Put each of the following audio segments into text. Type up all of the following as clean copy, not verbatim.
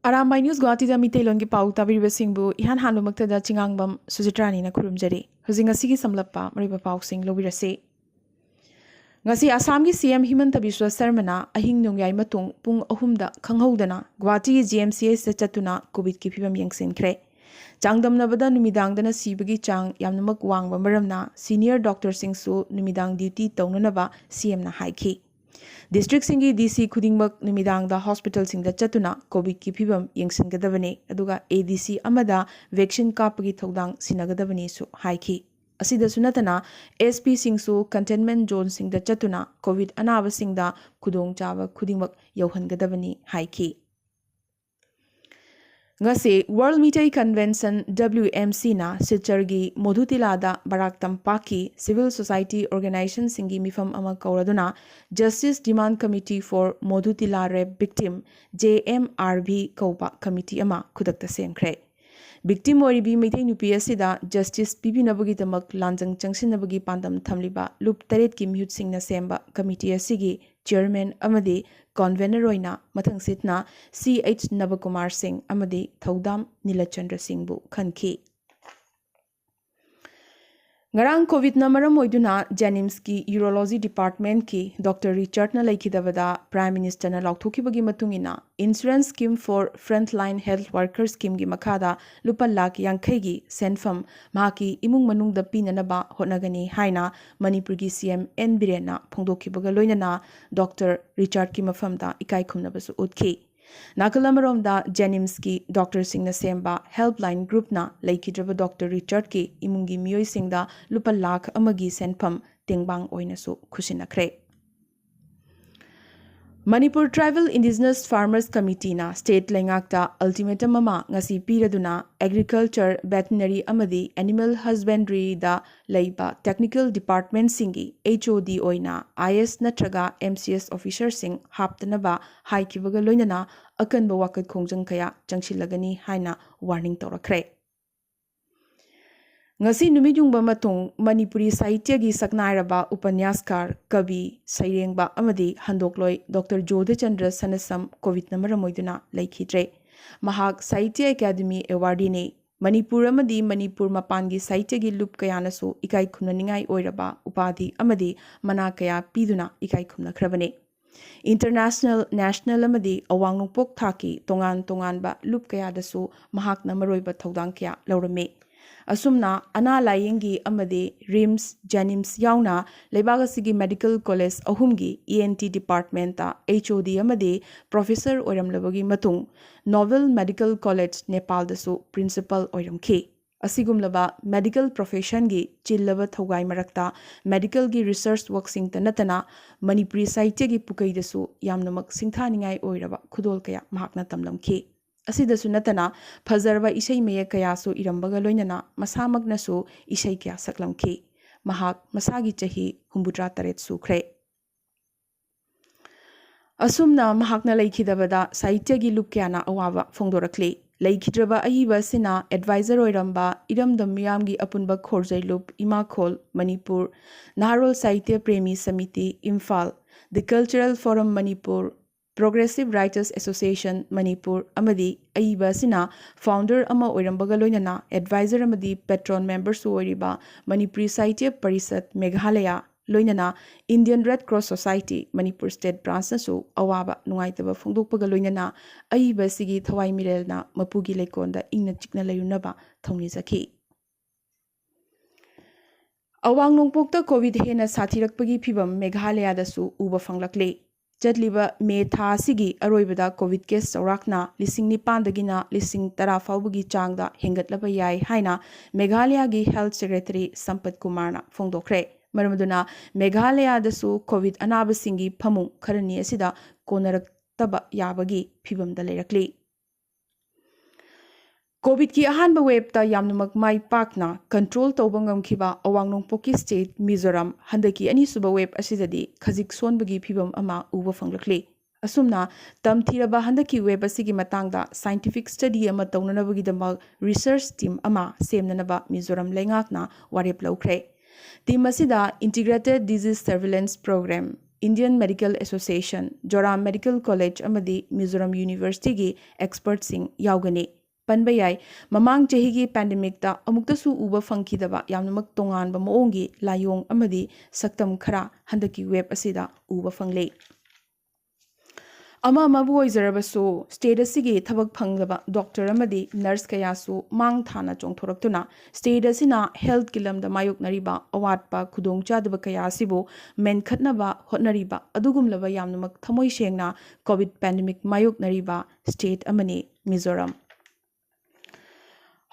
Arambai News Guwahati da Mitelon ki pau tabiriba singbu ihan hanlumakta da chingangbam Sujitrani na kurumjari. Huzing asigi samlappa mariba pau sing lobirase. Ngasi Assam ki CM Himanta Biswa Sarmana ahing nungyay matung pung ahumda khanghaudana Guwahati ki GMCH sa chatuna COVID ki phibam yengsinkre. Changdamnabada numidangdana sibagi chang yamnamak wangba maramna senior doctor singsu numidang duty taunanaba CM na haiki. District singi DC khudingmak numidang da hospital sing da chatuna COVID ki phibam yengsingadabane aduga ADC amada vaccine kapagi thodang sinagadabane su haiki. Asida sunatana SP singsu containment zone sing da chatuna COVID anaba sing da khudong chawa khudingmak yauhangadabane haiki. Ngasi World Media Convention WMC na Silchargi Modhutilada Barak Tampaki Civil Society Organization singi mifam ama kauraduna Justice Demand Committee for Modhutila Rape Victim JMRV kaupa committee ama khudakta semkhre. Victim oribi meitai nupi asida justice pibinabagi tamak lanjang changsinabagi pandam thamliba loop taret ki mihut singna semba committee asigi chairman amadi convener oina mathang sitna CH Navakumar Singh amadi Thaudam Nilachandra Singh bu khanki. Ngarang COVID na maram oiduna Jennings ki Urology Department ki Dr. Richard na laikidabada Prime Minister na lauthokibagi matungina Insurance Scheme for Frontline Health Workers Scheme gi makhada lupa lakh yankhai gi senfam mahaki imung manung da pinanaba hotnagani haina Manipur gi CM N Birena phongdokibaga loinana Dr. Richard ki mafamda ikai khumnabasu utkhi. Nakalamaromda da Jennings ki Dr. Singh na semba helpline group na laikidraba Dr. Richard ki imungi miyoi singda lupa lakh amagi senpam tingbang oinasu khusinakre. Manipur Tribal Indigenous Farmers Committee na State Lengakta ultimatum mama ngasi piraduna Agriculture, Veterinary amadi Animal Husbandry da leiba Technical Department singi HOD oina IS natraga MCS officer sing haptanaba haikibaga loinana akanba wakat khongjang kaya changsilagani haina warning torakre. Ngasi numijungba matung Manipuri Sahitya gi saknairaba upanyaskar kabi sairengba amadi handokloi Dr. Jodhachandra Sanasam COVID na maramoiduna laikhidre. Mahak Sahitya Academy awardee ne Manipur amadi Manipur mapangi Sahitya gi lup kayanasu ikai khumnaningai oiraba upadhi amadi mana kaya piduna ikai khumnakhrabane. International National amadi awangnungpok thaki tongan ba lup kayadasu mahak na maroiba thodang kya laurame. Asumna ana layengi amade RIMS Jennings yauna lebagasigi Medical College ahumgi ENT department ta HOD amade professor oiramlabagi matung Novel Medical College Nepal dasu principal oiramkhi. Asigumlaba medical profession gi chillaba thogai marakta medical gi research work sing tanatana Manipuri Sahitya gi pukai dasu yamnamak singthaningai oiraba khudol kaya mahakna tamlamkhi. Asidasu natana phazarba isai meye kayasu irambaga loinana masamagnasu isai kya saklamki mahak masagi chahi humbudra taret sukhre. Asumna mahakna laikhidabada Sahitya gi lupkyana awaba phongdorakli laikhidraba ayiba sina advisor oiramba iramdam miyamgi apunba khorjai lup imakhol Manipur Naharol Sahitya Premi Samiti Imphal The Cultural Forum Manipur Progressive Writers Association Manipur amadi ayiba sina founder ama oirambaga loinana advisor amadi patron member su oiriba Manipuri Sahitya Parisat Meghalaya loinana Indian Red Cross Society Manipur State Branch nasu awaba nungaitaba phongdokpaga loinana ayiba sigi thawai mirelna mapugi leikonda ingna chikna layunaba thongnizakhi. Awang nongpokta COVID hena sathirakpagi phibam Meghalaya dasu uba fanglakle. Jadliba me tha sigi aroibada COVID case saurakna lising nipandagina lising tara faubagi changda hengatlaba yai haina Meghalaya gi Health Secretary Sampat Kumarna phongdokre. Maramaduna Meghalaya dasu COVID anaba singi phamung kharani asida konaraktaba yabagi phibamda leirakli. COVID ki ahanba wave ta yamnamak mai pakna control tawbangam khiba awangnongpoki state Mizoram handaki ani suba wave asidadi khajik sonbagi phibam ama uba fanglakli. Asumna tamthiraba handaki wave asigi matangda scientific study ama tawnanabagi damak research team ama semnanaba Mizoram lengakna warep laukre. Team asida Integrated Disease Surveillance Program Indian Medical Association, Joram Medical College amadi Mizoram University gi experts sing yaugani. Panba yai mamang chehi gi pandemic ta amukta su uba fangkidaba yamnamak tongan ba moongi layong amadi saktam khara handaki web asida uba fangle. Ama mabu oizarabasu state asigi thabak phanglaba doctor amadi nurse kayasu mang thana chongthoraktuna state asina health kilamda mayok nariba awatpa khudong chadaba kayasibu menkhatnaba hotnariba adugumlaba yamnamak thamoi sengna covid pandemic mayok nariba state amani Mizoram.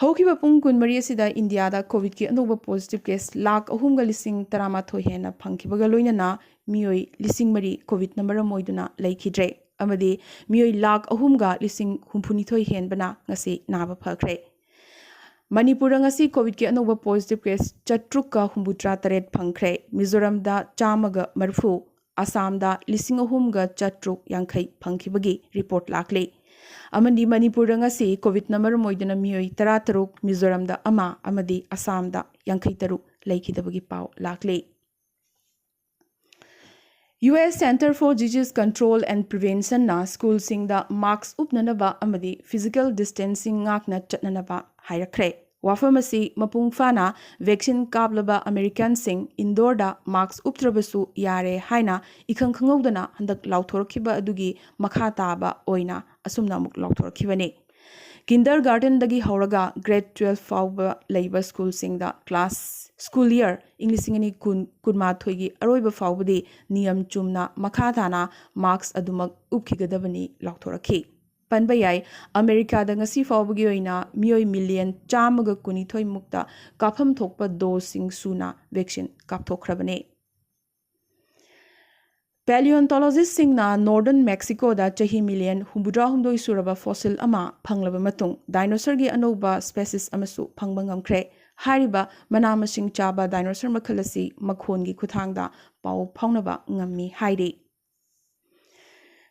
Hokiba pung kunmari asida India da covid ki anoba positive case lakh ahumga lising taramathoi hena phangkibaga loinana mioi lising mari covid number moiduna laikhidre amadi mioi lakh ahumga lising humphunithoi henbana ngasi naba phakre. Manipur ngasi covid ki anoba positive case chatrukka humbutra taret phangkre. Mizoram da chamaga marfu, Assam da lising ahumga chatruk yankhai phangkibagi report lakle. Amandi Manipur ngasi covid number moiduna mioi tarataruk, Mizoram da ama amadi Assam da yankhai taruk laikhidabagi pau lakle. US Center for Disease Control and Prevention na school sing da marks upnanaba amadi physical distancing ngakna chatnanaba hairakre. Wafamasi mapung fana vaccine kablaba American sing indoor da marks uptrabasu yare haina ikhang khangawdana handak lauthorkiba adugi makha taba oina asumna muk lauthorkibane. Kindergarten dagi hauraga grade 12 fauba labor school sing da class school year Englishingani kunma thoigi aroiba faubadi niyam chumna makhathana marks adumak upkigadabani lauthoraki. Panba yai America da ngasi faubagi oina mioi million chamaga kunithoi mukta kapham thokpa dose sing suna vaccine kapthokrabane. Paleontologists singna Northern Mexico da chahi million humbudra humdoi suraba fossil ama phanglaba matung dinosaur gi anoba species amasu phangba ngamkre. Hariba manamasing chaba dinosaur makhalasi makhon gi khuthangda pau phaunaba ngammi hairi.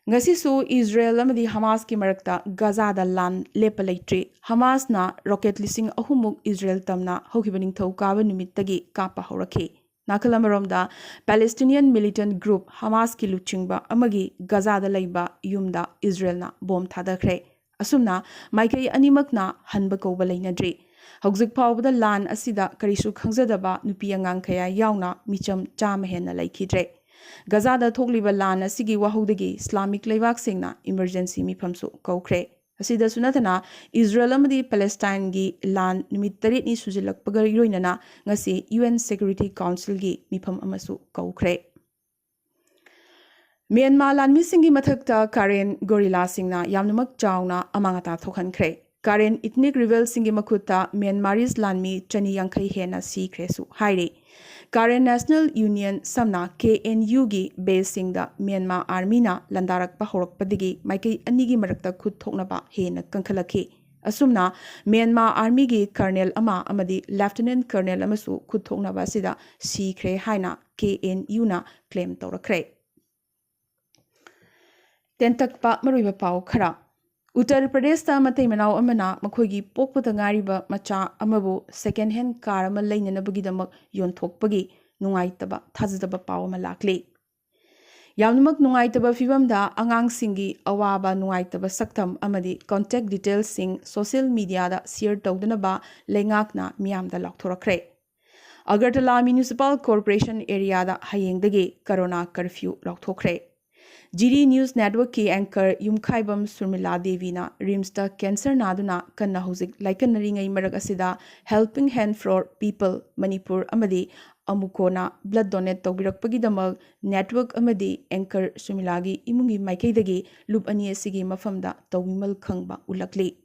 Ngasisu Israel amadi Hamas ki marakta Gaza da lan lepa leitri. Hamas na rocket lising ahumuk Israel tamna hokibaning thau kaba numittagi kapa haurakhe. Nakalamaromda Palestinian militant group Hamas ki luchingba amagi Gaza da laiba yumda Israel na bom thadakre. Asumna maikai animakna hanba kauba lainadri. Hauzik paubada lan asida karisu khangzadaba nupi angang kaya yauna micham chama henna laikhidre. Gaza da thogliba lan asigi wahudagi Islamic laibak singna emergency mifamsu kaukre. Asida sunathana Israel amadi Palestine gi lan numit tarit ni sujilakpaga iroinana ngasi UN Security Council gi mifam amasu kaukre. Myanmar lanmi singi mathakta Karen gorilla singna yamnamak chawna amangata thokhankre. Karen ethnic rebel singi makhuta Myanmaris lanmi chani yankhai hena si kresu haire. Karen National Union samna KNU gi base singda Myanmar Army na landarak pahorak padigi maikei anigi marakta khut thoknaba hena kankhalakhi. Asumna Myanmar Army gi Colonel ama amadi Lieutenant Colonel amasu khut thoknaba sida si kre haina KNU na claim tawrakre. Tentakpa maruiba pau khara. Uttar Pradesh ta matai manau amana makhoigi pokpata ngariba macha amabu second hand car ama lainanabagidamak yonthokpagi nungaitaba thajadaba paw ama lakle. Yamnamak nungaitaba fibamda angang singi awaba nungaitaba saktam amadi contact details sing social media da share tawdanaba lengakna miyamda lakthorakre. Agartala Municipal Corporation area da hayengdagi corona curfew lakthokhre. GD News Network ki anchor Yumkhaibam Surmila Devi na Rims ta cancer naduna kanna huzik laikan naringai marag asida helping hand for people Manipur amadi amukona blood donate tawbirakpagi damal network amadi anchor Surmilagi imungi maikaidagi loop ani asigi mafamda tawmimal khangba ulakli.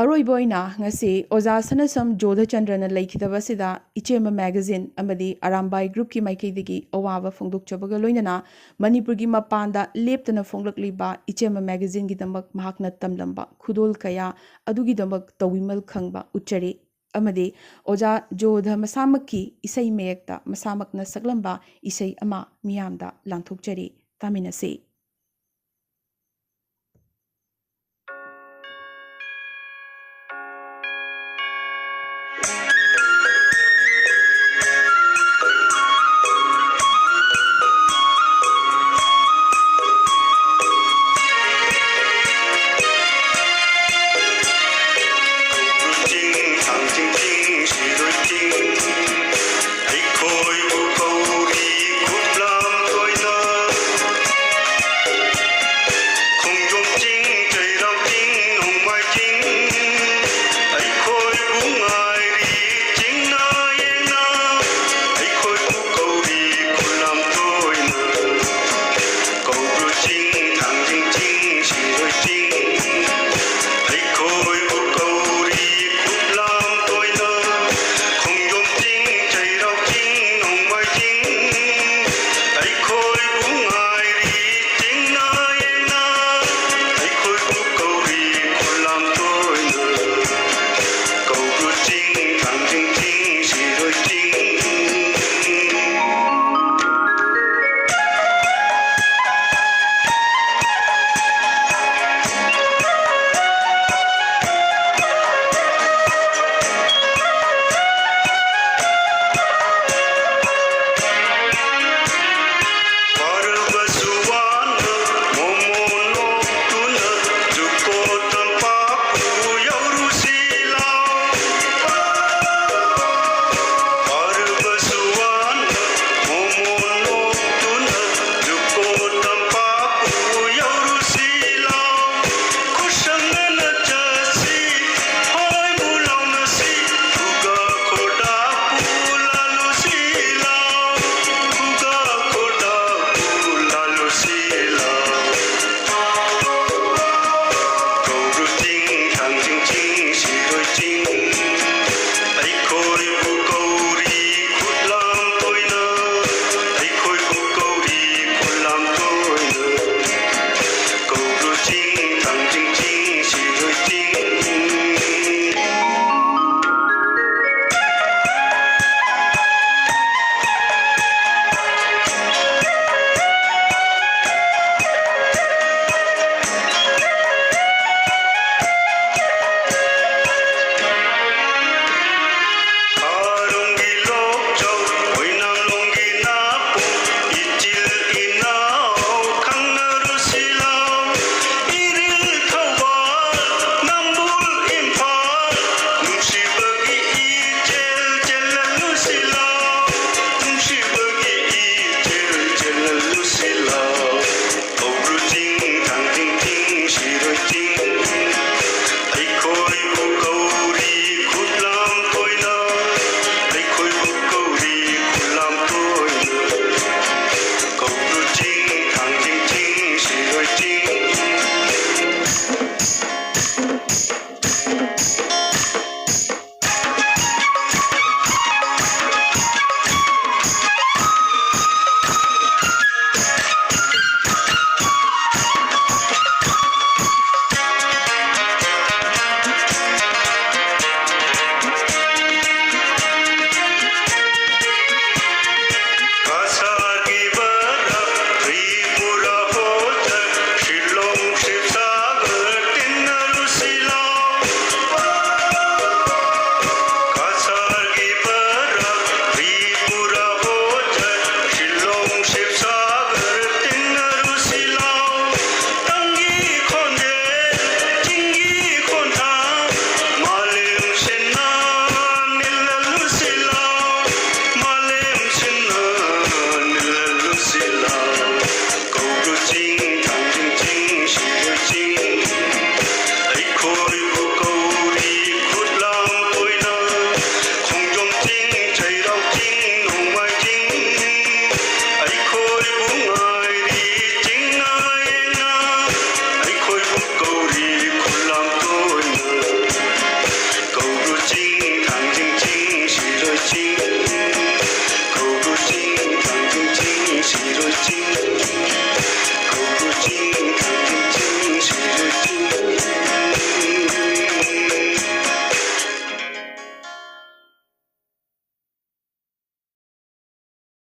Aroiboina ngasi Oza Sanasam Jodha Chandrana Laikidabasida Ichema magazine amadi Arambai group ki maikaidagi awaba fongduk chabaga loinana Manipurgi mapanda leptana fonglakliba Ichema magazine gi damak mahakna tamlamba khudol kaya adugi damak tawimal khangba uchari amadi Oza Jodha masamaki isai meyakta masamakna saglamba isai ama miyamda langthokchari taminasi.